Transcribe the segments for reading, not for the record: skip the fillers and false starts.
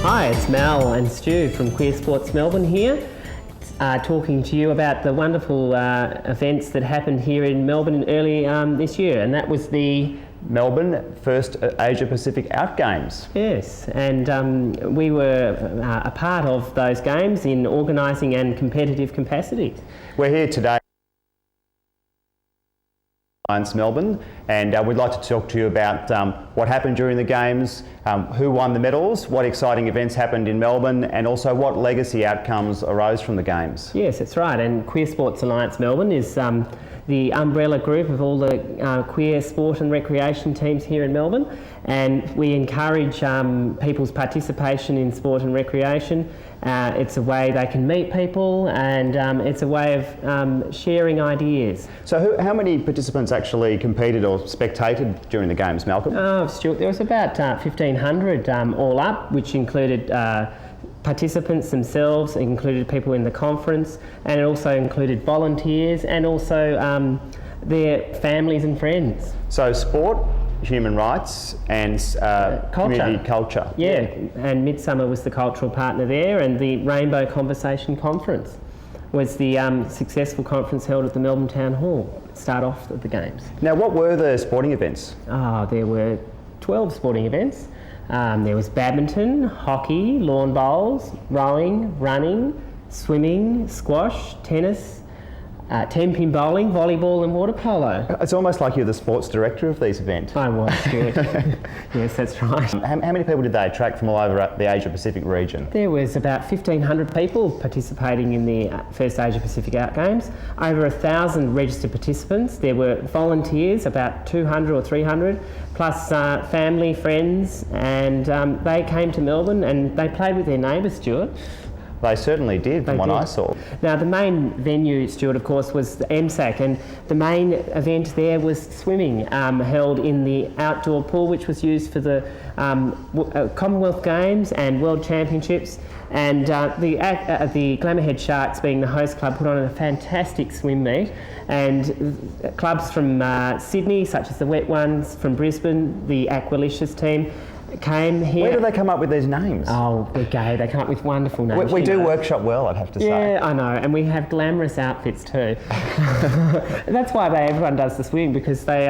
Hi, it's Mal and Stu from Queer Sports Melbourne here, talking to you about the wonderful events that happened here in Melbourne early this year, and that was the Melbourne first Asia Pacific Outgames. Yes, and we were a part of those games in organising and competitive capacity. We're here today in Melbourne, and we'd like to talk to you about what happened during the games, who won the medals, what exciting events happened in Melbourne, and also what legacy outcomes arose from the games. Yes, that's right, and Queer Sports Alliance Melbourne is the umbrella group of all the queer sport and recreation teams here in Melbourne, and we encourage people's participation in sport and recreation. It's a way they can meet people, and it's a way of sharing ideas. So how many participants actually competed or spectated during the games, Malcolm? Stuart, there was about 1,500 all up, which included participants themselves, it included people in the conference, and it also included volunteers and also their families and friends. So sport, human rights and community culture. Yeah, and Midsummer was the cultural partner there, and the Rainbow Conversation Conference was the successful conference held at the Melbourne Town Hall, start off at the games. Now, what were the sporting events? There were 12 sporting events. There was badminton, hockey, lawn bowls, rowing, running, swimming, squash, tennis, 10-pin bowling, volleyball and water polo. It's almost like you're the sports director of these events. I was, Stuart. Yes, that's right. How many people did they attract from all over the Asia Pacific region? There was about 1,500 people participating in the first Asia Pacific Outgames. Over 1,000 registered participants. There were volunteers, about 200 or 300, plus family, friends, and they came to Melbourne and they played with their neighbours, Stuart. They certainly did, from what I saw. Now, the main venue, Stuart, of course, was the MSAC, and the main event there was swimming, held in the outdoor pool, which was used for the Commonwealth Games and World Championships. And the Glamourhead Sharks, being the host club, put on a fantastic swim meet. And clubs from Sydney, such as the Wet Ones, from Brisbane, the Aqualicious team, came here. Where do they come up with these names? Oh, they're gay. They come up with wonderful names. We do workshop well, I'd have to say. Yeah, I know, and we have glamorous outfits too. That's why everyone does the swim, because they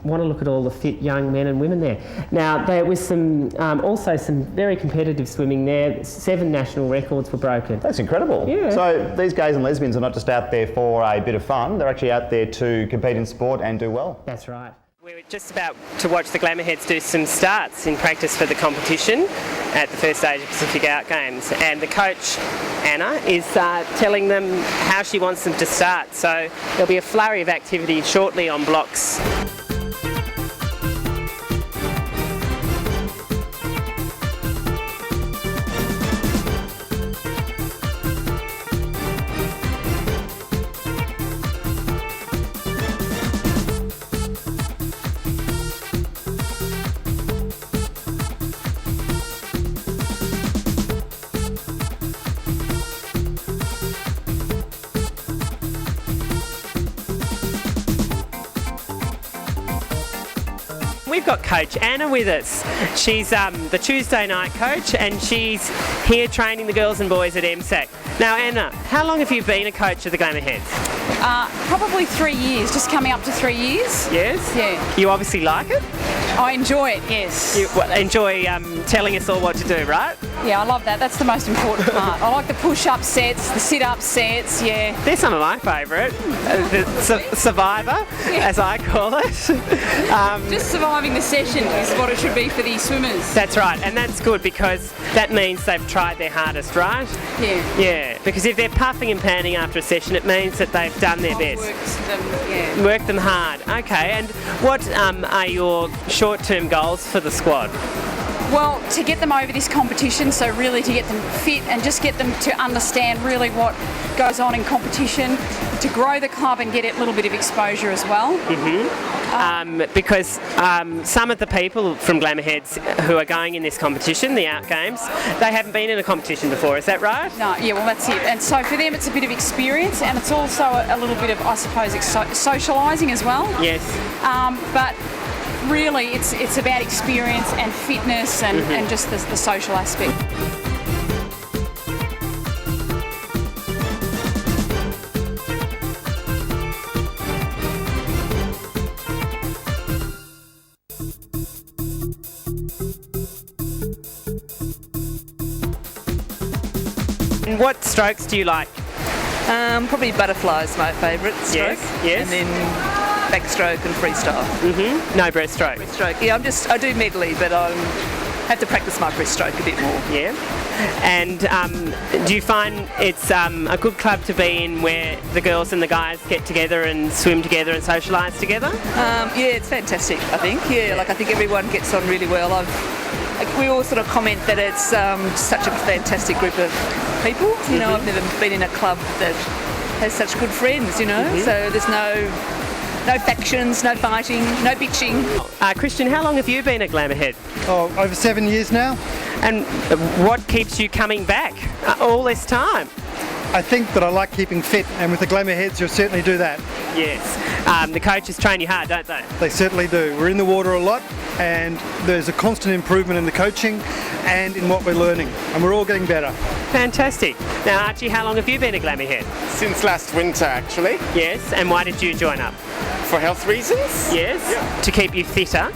want to look at all the fit young men and women there. Now, there was also some very competitive swimming there. 7 national records were broken. That's incredible. Yeah. So these gays and lesbians are not just out there for a bit of fun, they're actually out there to compete in sport and do well. That's right. We were just about to watch the Glamourheads do some starts in practice for the competition at the first Asia Pacific Outgames, and the coach, Anna, is telling them how she wants them to start. So there'll be a flurry of activity shortly on blocks. We've got Coach Anna with us. She's the Tuesday night coach, and she's here training the girls and boys at MSAC. Now, Anna, how long have you been a coach of the Glamourheads? Probably 3 years, just coming up to 3 years. Yes? Yeah. You obviously like it? I enjoy it, yes. You enjoy telling us all what to do, right? Yeah, I love that. That's the most important part. I like the push-up sets, the sit-up sets, yeah. They're some of my favourite. The Survivor, as I call it. Just surviving the session is what it should be for these swimmers. That's right, and that's good because that means they've tried their hardest, right? Yeah. Yeah, because if they're puffing and panting after a session, it means that they've done their best. Worked them hard. Okay, and what are your short-term goals for the squad? Well, to get them over this competition, so really to get them fit and just get them to understand really what goes on in competition, to grow the club and get a little bit of exposure as well. Because some of the people from Glamourheads who are going in this competition, the Outgames, they haven't been in a competition before, is that right? No, yeah, well that's it. And so for them it's a bit of experience and it's also a little bit of, I suppose, socialising as well. Yes. But really it's about experience and fitness and just the social aspect. And what strokes do you like? Probably butterfly is my favourite stroke. Yes. And then backstroke and freestyle. No breaststroke. Breaststroke. Yeah, I do medley, but I have to practice my breaststroke a bit more. Yeah. And do you find it's a good club to be in where the girls and the guys get together and swim together and socialise together? Yeah, it's fantastic, I think. Yeah, like I think everyone gets on really well. We all sort of comment that it's such a fantastic group of people. You know, I've never been in a club that has such good friends, you know, so there's no factions, no fighting, no bitching. Christian, how long have you been at Glamourhead? Oh, over 7 years now. And what keeps you coming back all this time? I think that I like keeping fit, and with the Glamourheads you'll certainly do that. Yes. The coaches train you hard, don't they? They certainly do. We're in the water a lot and there's a constant improvement in the coaching and in what we're learning, and we're all getting better. Fantastic. Now Archie, how long have you been at Glamourhead? Since last winter actually. Yes, and why did you join up? For health reasons? Yes, to keep you fitter?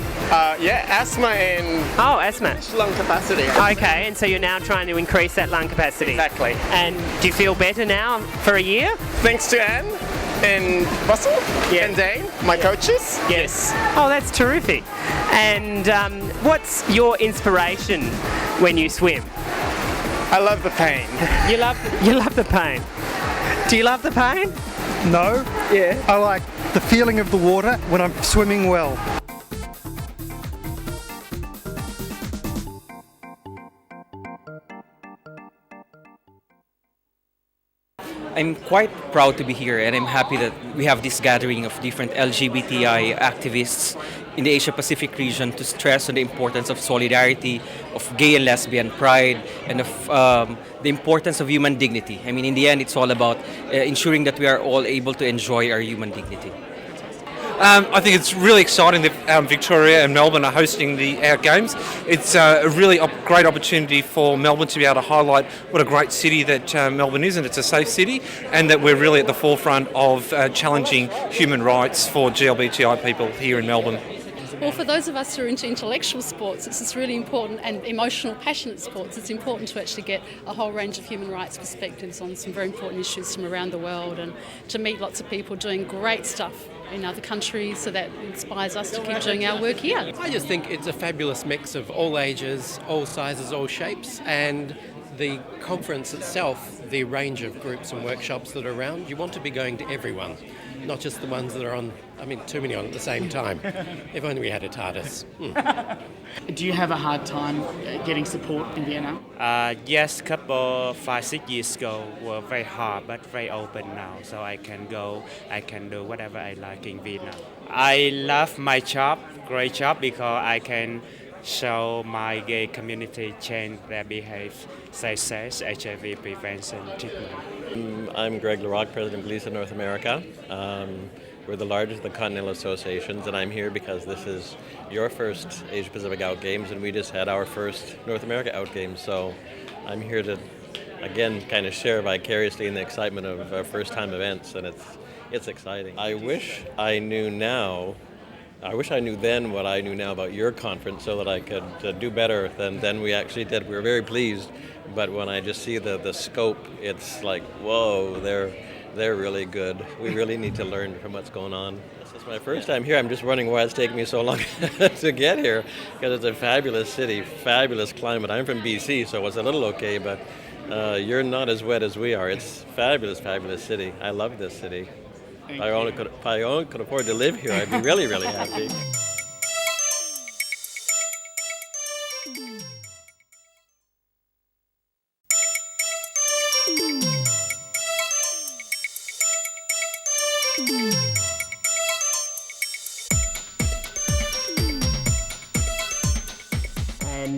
Yeah, asthma and asthma. lung capacity. Okay, and so you're now trying to increase that lung capacity? Exactly. And do you feel better now for a year? Thanks to Anne and Russell and Dane, my coaches. Yes. Oh, that's terrific. And what's your inspiration when you swim? I love the pain. You love the pain. Do you love the pain? No. Yeah. I like the feeling of the water when I'm swimming well. I'm quite proud to be here, and I'm happy that we have this gathering of different LGBTI activists in the Asia-Pacific region to stress on the importance of solidarity, of gay and lesbian pride, and of the importance of human dignity. I mean, in the end, it's all about ensuring that we are all able to enjoy our human dignity. I think it's really exciting that Victoria and Melbourne are hosting the Outgames. It's a really great opportunity for Melbourne to be able to highlight what a great city that Melbourne is, and it's a safe city, and that we're really at the forefront of challenging human rights for LGBTI people here in Melbourne. Well, for those of us who are into intellectual sports, it's just really important, and emotional, passionate sports, it's important to actually get a whole range of human rights perspectives on some very important issues from around the world, and to meet lots of people doing great stuff in other countries, so that inspires us to keep doing our work here. I just think it's a fabulous mix of all ages, all sizes, all shapes, and the conference itself, the range of groups and workshops that are around, you want to be going to everyone, not just the ones that are on, too many on at the same time. If only we had a TARDIS. Do you have a hard time getting support in Vienna? Yes, couple 5-6 years ago were very hard but very open now, so I can go, I can do whatever I like in Vienna. I love my job, great job, because I can show my gay community change their behavior, success, HIV prevention, treatment. I'm Greg LaRocque, President of Lisa North America. We're the largest of the continental associations, and I'm here because this is your first Asia Pacific Outgames, and we just had our first North America Outgames. So I'm here to, again, kind of share vicariously in the excitement of our first-time events, and it's exciting. I wish I knew now I wish I knew then what I knew now about your conference so that I could do better than we actually did. We were very pleased, but when I just see the scope, it's like, whoa, they're really good. We really need to learn from what's going on. This is my first time here. I'm just wondering why it's taken me so long to get here, because it's a fabulous city, fabulous climate. I'm from BC, so it's a little okay, but you're not as wet as we are. It's fabulous, fabulous city. I love this city. If I only could afford to live here, I'd be really, really happy.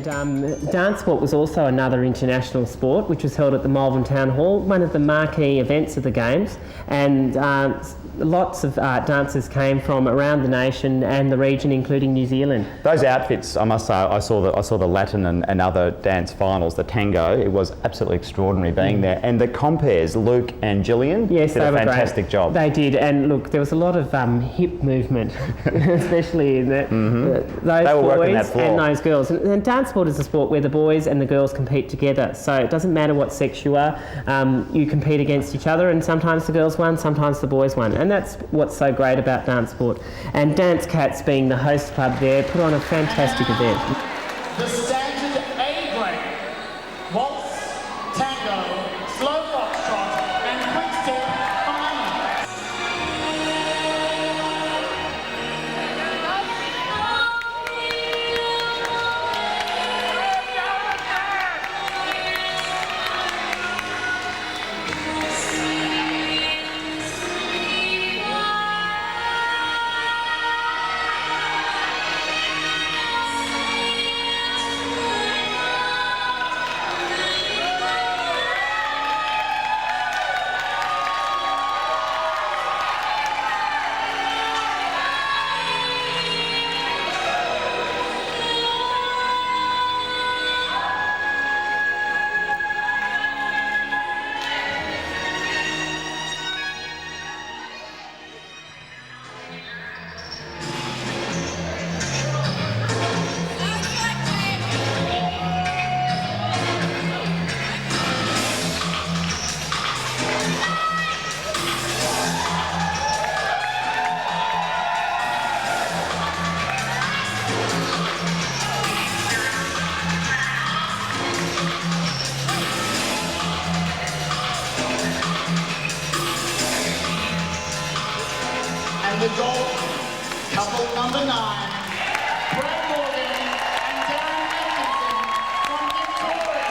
And dance sport was also another international sport, which was held at the Melbourne Town Hall, one of the marquee events of the Games, and lots of dancers came from around the nation and the region, including New Zealand. Those outfits, I must say, I saw the Latin and other dance finals, the tango. It was absolutely extraordinary being there. And the compares, Luke and Gillian, did a fantastic job. They did, and look, there was a lot of hip movement, especially in those boys and those girls. And dance sport is a sport where the boys and the girls compete together. So it doesn't matter what sex you are, you compete against each other, and sometimes the girls won, sometimes the boys won. And that's what's so great about dance sport. And Dance Cats, being the host club there, put on a fantastic event. The standard A grade, waltz, tango, slow foxtrot, and quick step finale. The goal, couple number 9, Kollmorgen and Darren Atkinson from Victoria.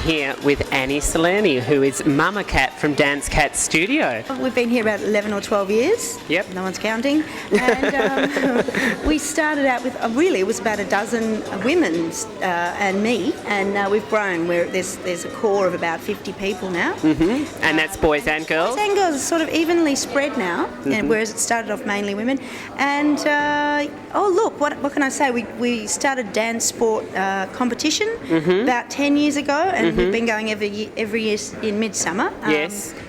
Here with Annie Salerni, who is Mama Cat from Dance Cat Studio. We've been here about 11 or 12 years. Yep. No one's counting. And we started out with, really, it was about a dozen women and me, and we've grown. There's a core of about 50 people now. Mm-hmm. And that's boys and girls? Boys and girls are sort of evenly spread now, whereas it started off mainly women. And, what can I say? We started dance sport competition about 10 years ago, and we've been going every year in midsummer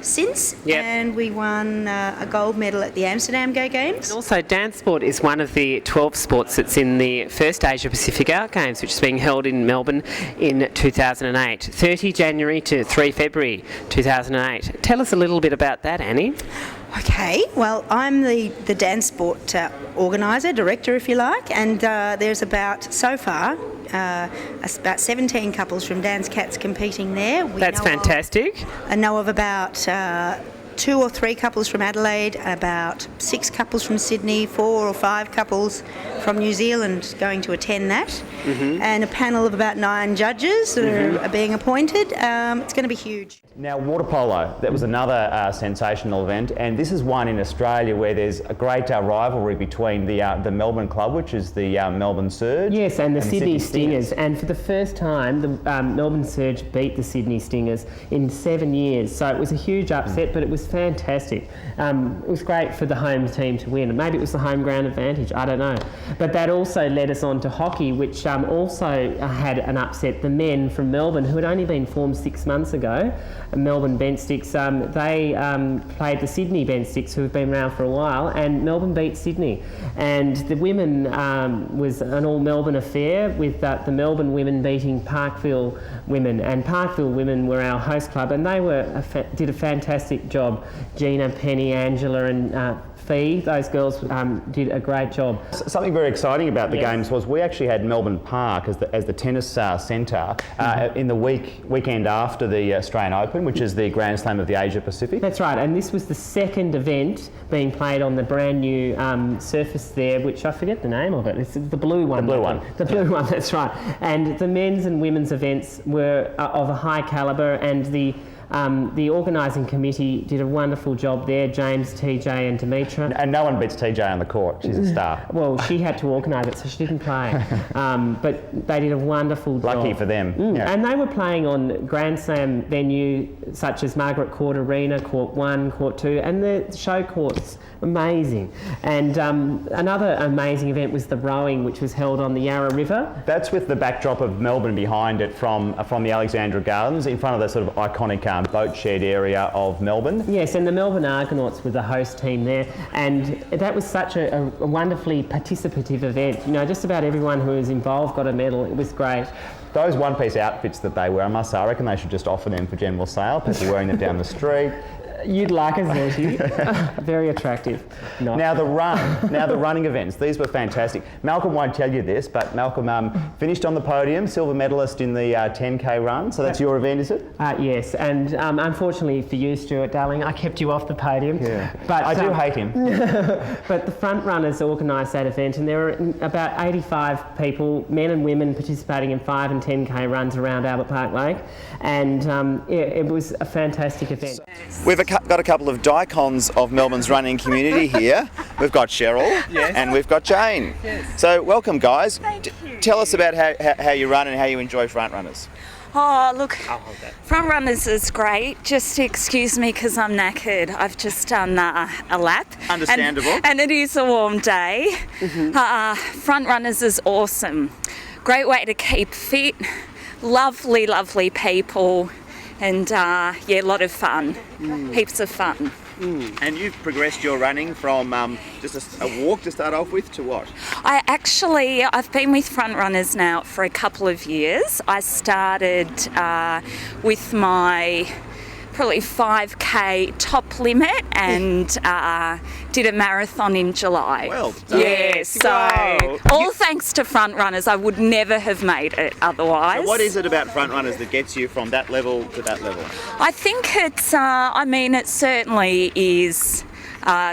since. Yep. And we won a gold medal at the Amsterdam Games. And also, dance sport is one of the 12 sports that's in the first Asia Pacific Outgames, which is being held in Melbourne in 2008, 30 January to 3 February 2008. Tell us a little bit about that, Annie. Okay, well, I'm the dance sport organiser, director, if you like, and there's so far, about 17 couples from Dance Cats competing there. That's fantastic. I know of about 2 or 3 couples from Adelaide, about 6 couples from Sydney, 4 or 5 couples from New Zealand going to attend that, and a panel of about 9 judges that are being appointed. It's going to be huge. Now, water polo, that was another sensational event, and this is one in Australia where there's a great rivalry between the Melbourne club, which is the Melbourne Surge. Yes, and the Sydney Stingers. And for the first time, the Melbourne Surge beat the Sydney Stingers in 7 years. So it was a huge upset, but it was fantastic. It was great for the home team to win. Maybe it was the home ground advantage, I don't know. But that also led us on to hockey, which also had an upset. The men from Melbourne, who had only been formed 6 months ago, Melbourne Bent Sticks, they played the Sydney Bent Sticks, who have been around for a while, and Melbourne beat Sydney. And the women was an all Melbourne affair, with the Melbourne women beating Parkville women, and Parkville women were our host club, and they did a fantastic job. Gina, Penny, Angela and Fee, those girls did a great job. Something very exciting about the games was we actually had Melbourne Park as the tennis centre in the weekend after the Australian Open, which is the Grand Slam of the Asia Pacific. That's right, and this was the second event being played on the brand new surface there, which I forget the name of it. It's the blue one. The blue one. The blue one, that's right. And the men's and women's events were of a high calibre, and the organising committee did a wonderful job there, James, TJ and Demetra. And no one beats TJ on the court, she's a star. Well, she had to organise it, so she didn't play. But they did a wonderful job. Lucky for them. Yeah. And they were playing on Grand Slam venue such as Margaret Court Arena, Court 1, Court 2, and the show courts, amazing. And another amazing event was the rowing, which was held on the Yarra River. That's with the backdrop of Melbourne behind it from the Alexandra Gardens, in front of the sort of iconic boat shed area of Melbourne. Yes, and the Melbourne Argonauts were the host team there, and that was such a wonderfully participative event. You know, just about everyone who was involved got a medal. It was great. Those one-piece outfits that they wear, I must say, I reckon they should just offer them for general sale. People wearing them down the street. You'd like a Zerti. Very attractive. No. Now the running events, these were fantastic. Malcolm won't tell you this, but Malcolm finished on the podium, silver medalist in the 10K run, so that's your event, is it? Yes, and unfortunately for you, Stuart, darling, I kept you off the podium. Yeah. But I do hate him. But the front runners organised that event, and there were about 85 people, men and women, participating in 5 and 10K runs around Albert Park Lake, and it was a fantastic event. We've got a couple of dicons of Melbourne's running community here. We've got Cheryl and we've got Jane. Yes. So welcome, guys. Tell us about how you run and how you enjoy front runners. Oh, look, front runners is great. Just excuse me because I'm knackered. I've just done a lap. Understandable. And it is a warm day. Front runners is awesome. Great way to keep fit. Lovely, lovely people. And a lot of fun. Heaps of fun. And you've progressed your running from just a walk to start off with to what? I've been with front runners now for a couple of years. I started with my probably 5K top limit and did a marathon in July. Well done. Yeah, so all thanks to front runners. I would never have made it otherwise. So what is it about front runners that gets you from that level to that level? I think it's, it certainly is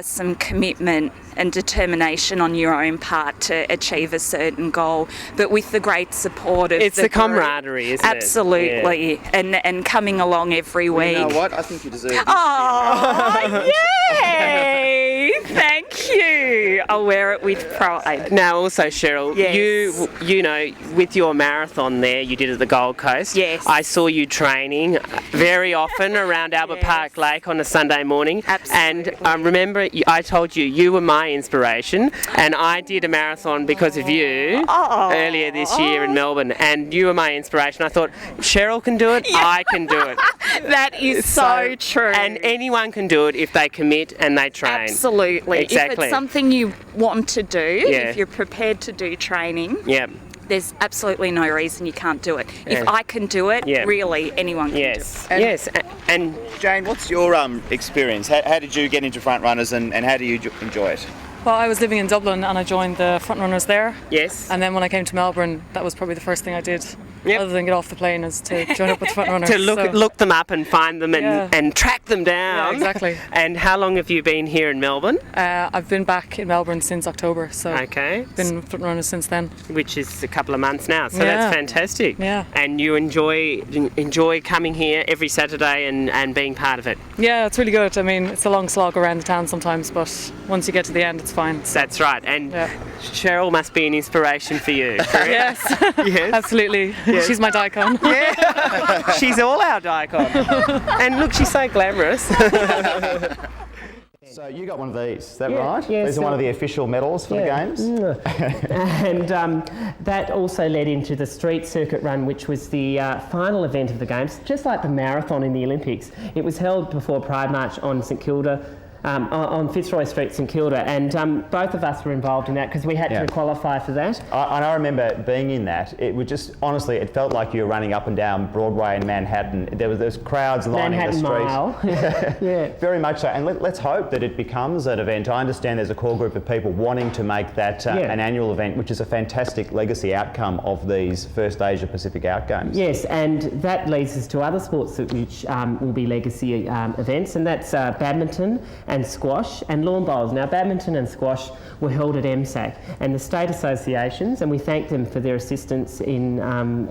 some commitment and determination on your own part to achieve a certain goal, but with the great support of It's the group. camaraderie, isn't it? Absolutely, and coming along every week. You know what? I think you deserve this. Oh, yay! Thank you. I'll wear it with pride. Now, also, Cheryl, Yes. you know, with your marathon there, you did at the Gold Coast. Yes. I saw you training very often around Albert Park Lake on a Sunday morning. Absolutely. And remember, I told you were my inspiration, and I did a marathon because of you earlier this year in Melbourne, and you were my inspiration. I thought, Cheryl can do it, I can do it. That is so true. And anyone can do it if they commit and they train. Absolutely. Exactly. If it's something you want to do, Yeah. if you're prepared to do training, Yeah. there's absolutely no reason you can't do it. If Yeah. I can do it, Yeah. really anyone can Yes. do it. Yes. And Jane, what's your experience? How did you get into front runners, and how do you enjoy it? Well, I was living in Dublin and I joined the front runners there. Yes. And then when I came to Melbourne, that was probably the first thing I did, other than get off the plane, is to join up with the front runners. to look them up and find them and, Yeah. and track them down. Yeah, exactly. And how long have you been here in Melbourne? I've been back in Melbourne since October, so Okay. been front runners since then. Which is a couple of months now, so Yeah. that's fantastic. Yeah. And you enjoy coming here every Saturday and being part of it. Yeah, it's really good. I mean, it's a long slog around the town sometimes, but once you get to the end, it's fine. That's right. And Cheryl must be an inspiration for you. correct? Yes, Yes. absolutely. Yes. She's my daikon. Yeah. She's all our daikon. And look, she's so glamorous. So you got one of these, is that Yeah, right? yeah, These are so- one of the official medals for the games? And that also led into the street circuit run, which was the final event of the games, just like the marathon in the Olympics. It was held before Pride March on St Kilda, on Fitzroy Street, St Kilda, and both of us were involved in that because we had to qualify for that. I remember being in that. It would just, honestly, it felt like you were running up and down Broadway in Manhattan. There was crowds lining the streets. Mile. Yeah. Very much so. And let's hope that it becomes an event. I understand there's a core group of people wanting to make that an annual event, which is a fantastic legacy outcome of these first Asia Pacific Outgames. Yes, and that leads us to other sports which will be legacy events, and that's badminton and squash and lawn bowls. Now, badminton and squash were held at MSAC, and the state associations, and we thank them for their assistance in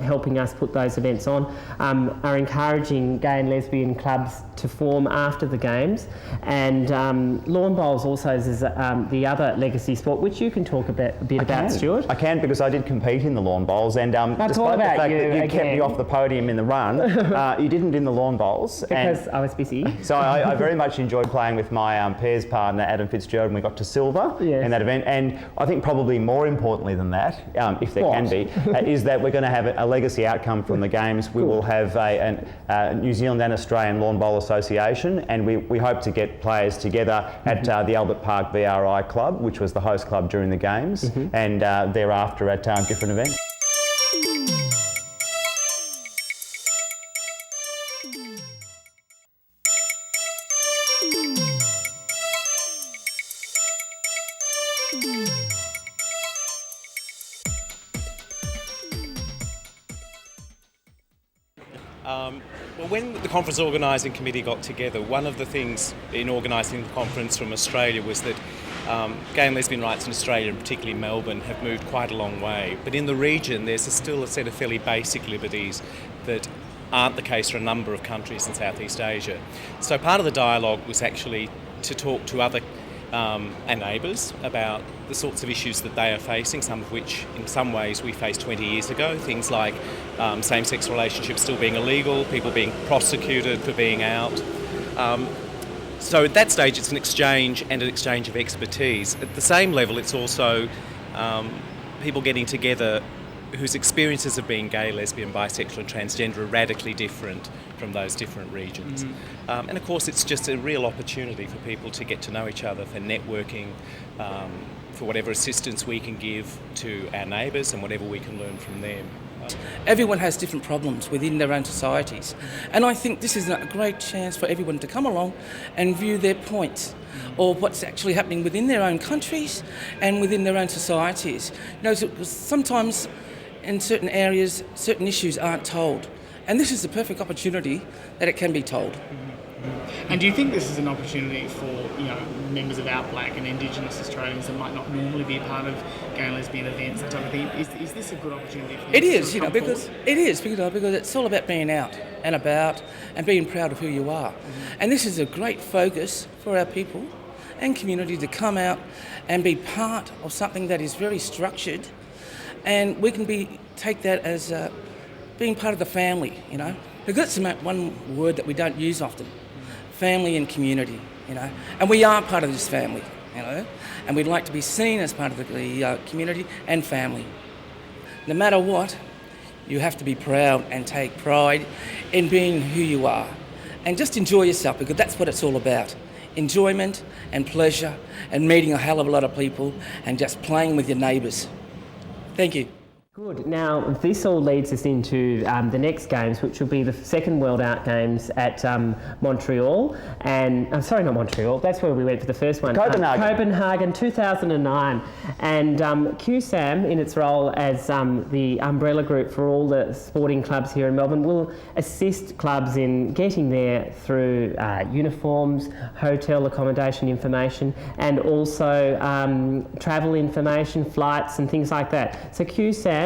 helping us put those events on, are encouraging gay and lesbian clubs to form after the games. And lawn bowls also is the other legacy sport, which you can talk a bit about, Stuart. I can, because I did compete in the lawn bowls, and That's all despite the about fact you that you kept again. me off the podium in the run, you didn't in the lawn bowls. Because I was busy. So I very much enjoyed playing with my pairs partner, Adam Fitzgerald, and we got to silver in that event. And I think probably more importantly than that, if there can be, is that we're going to have a legacy outcome from the games. We will have a New Zealand and Australian Lawn Bowl Association, and we hope to get players together at the Albert Park VRI Club, which was the host club during the games, and thereafter at different events. Well, when the conference organising committee got together, one of the things in organising the conference from Australia was that gay and lesbian rights in Australia, and particularly Melbourne, have moved quite a long way. But in the region, there's still a set of fairly basic liberties that aren't the case for a number of countries in Southeast Asia. So part of the dialogue was actually to talk to other our neighbours about the sorts of issues that they are facing, some of which in some ways we faced 20 years ago, things like same-sex relationships still being illegal, people being prosecuted for being out. So at that stage it's an exchange of expertise. At the same level it's also people getting together whose experiences of being gay, lesbian, bisexual and transgender are radically different from those different regions. And of course it's just a real opportunity for people to get to know each other, for networking, for whatever assistance we can give to our neighbours and whatever we can learn from them. Everyone has different problems within their own societies, and I think this is a great chance for everyone to come along and view their points or what's actually happening within their own countries and within their own societies. You know, sometimes in certain areas, certain issues aren't told, and this is the perfect opportunity that it can be told. And do you think this is an opportunity for, members of Out Black and Indigenous Australians that might not normally be a part of gay and lesbian events and type of thing? Is this a good opportunity for them? It is, because it's all about being out and about and being proud of who you are. And this is a great focus for our people and community to come out and be part of something that is very structured, and we can take that as being part of the family, because that's one word that we don't use often, family and community, and we are part of this family, and we'd like to be seen as part of the community and family. No matter what, you have to be proud and take pride in being who you are, and just enjoy yourself, because that's what it's all about. Enjoyment and pleasure and meeting a hell of a lot of people and just playing with your neighbours. Thank you. Good. Now, this all leads us into the next games, which will be the second World Out Games at Montreal. And, sorry, not Montreal, that's where we went for the first one. Kopenhagen 2009. And QSAM, in its role as the umbrella group for all the sporting clubs here in Melbourne, will assist clubs in getting there through uniforms, hotel accommodation information, and also travel information, flights and things like that. So QSAM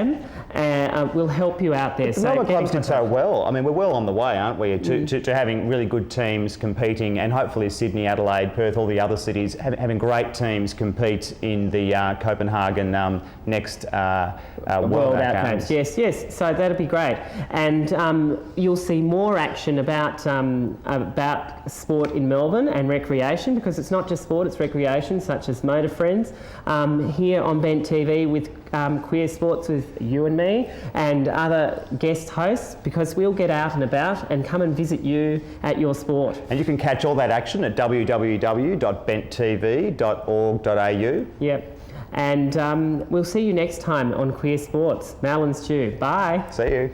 will help you out there. The Melbourne clubs did so well. I mean, we're well on the way, aren't we, to having really good teams competing, and hopefully Sydney, Adelaide, Perth, all the other cities having great teams compete in the Copenhagen next World Out Games. Yes. So that'll be great, and you'll see more action about sport in Melbourne and recreation, because it's not just sport, it's recreation, such as Motor Friends, here on Bent TV with Queer Sports with you and me and other guest hosts, because we'll get out and about and come and visit you at your sport. And you can catch all that action at www.benttv.org.au. Yep. And we'll see you next time on Queer Sports. Mal and Stu. Bye. See you.